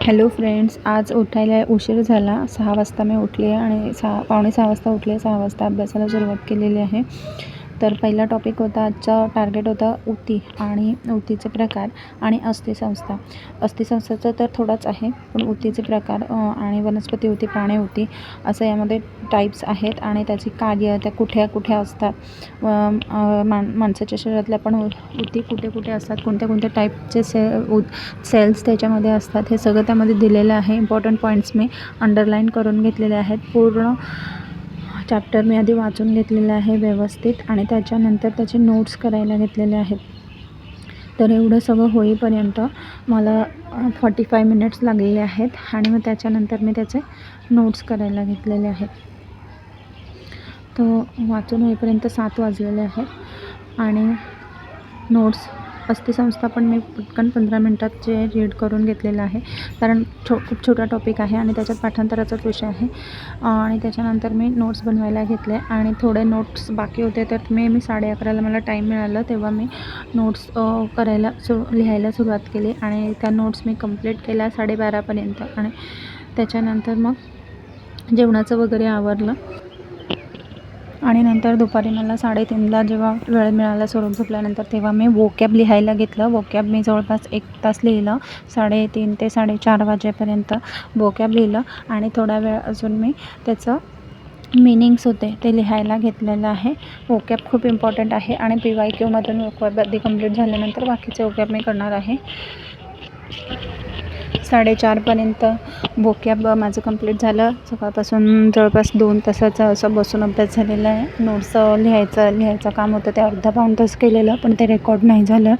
Hello friends, आज उठायला उशीर झाला. 6 वाजता मी उठली आहे आणि पावणे 6 वाजता उठले. 6 वाजता अभ्यासाला सुरुवात केलेली आहे. तर पहिला टॉपिक होता, आजचा टार्गेट होता ऊती आणि ऊतीचे प्रकार आणि अस्थिसंस्था. अस्थिसंस्थेचं तर थोडंच आहे, पण ऊतीचे प्रकार आणि वनस्पती ऊती, प्राणी ऊती असं यामध्ये टाईप्स आहेत आणि त्याची कार्य त्या कुठे कुठे असतात, माणसाच्या शरीरातल्या पण ऊती कुठे कुठे असतात, कोणत्या कोणत्या टाईपचे सेल्स त्याच्यामध्ये असतात, हे सगळं त्यामध्ये दिलेलं आहे. इम्पॉर्टंट पॉईंट्स मी अंडरलाईन करून घेतलेले आहेत. पूर्ण चॅप्टर मी आधी वाचून घेतलेलं आहे व्यवस्थित आणि त्याच्यानंतर त्याचे नोट्स करायला घेतलेले आहेत. तर एवढं सगळं होईपर्यंत मला 45 मिनिट्स लागलेले आहेत आणि मग त्याच्यानंतर मी त्याचे नोट्स करायला घेतलेले आहेत. तो वाचून होईपर्यंत 7 वाजलेले आहेत आणि नोट्स अस्थिसंस्था पण मी पटकन 15 मिनटात जे रीड करून घेतलेलं आहे, कारण खूप छोटा टॉपिक आहे आणि त्याच्यात पाठांतराचाच विषय आहे. आणि त्याच्यानंतर मी नोट्स बनवायला घेतले आणि थोडे नोट्स बाकी होते, तर मी 11:30ला मला टाईम मिळाला तेव्हा मी नोट्स लिहायला सुरुवात केली आणि त्या नोट्स मी कंप्लीट केल्या 12:30पर्यंत. आणि त्याच्यानंतर मग जेवणाचं वगैरे आवरलं आणि नंतर दुपारी मला 3:30ला जेव्हा वेळ मिळाला सोडून झोपल्यानंतर, तेव्हा मी वोकॅब लिहायला घेतलं. वोकॅब मी जवळपास 1 तास लिहिलं. 3:30 ते 4:30 वाजेपर्यंत वोकॅब लिहिलं आणि थोडा वेळ अजून मी त्याचं मीनिंग्स होते ते लिहायला घेतलेलं आहे. वोकॅब खूप इम्पॉर्टंट आहे आणि PYQमधून वोकॅब आधी कंप्लीट झाल्यानंतर बाकीचे वोकॅब मी करणार आहे. 4:30पर्यंत वोकॅब माझं कंप्लीट झालं. सकाळपासून जवळपास 2 तासाचा असं बसून अभ्यास झालेला आहे. नोट्स लिहायचं काम होतं ते अर्धा पाऊण तास केलेलं, पण ते रेकॉर्ड नाही झालं.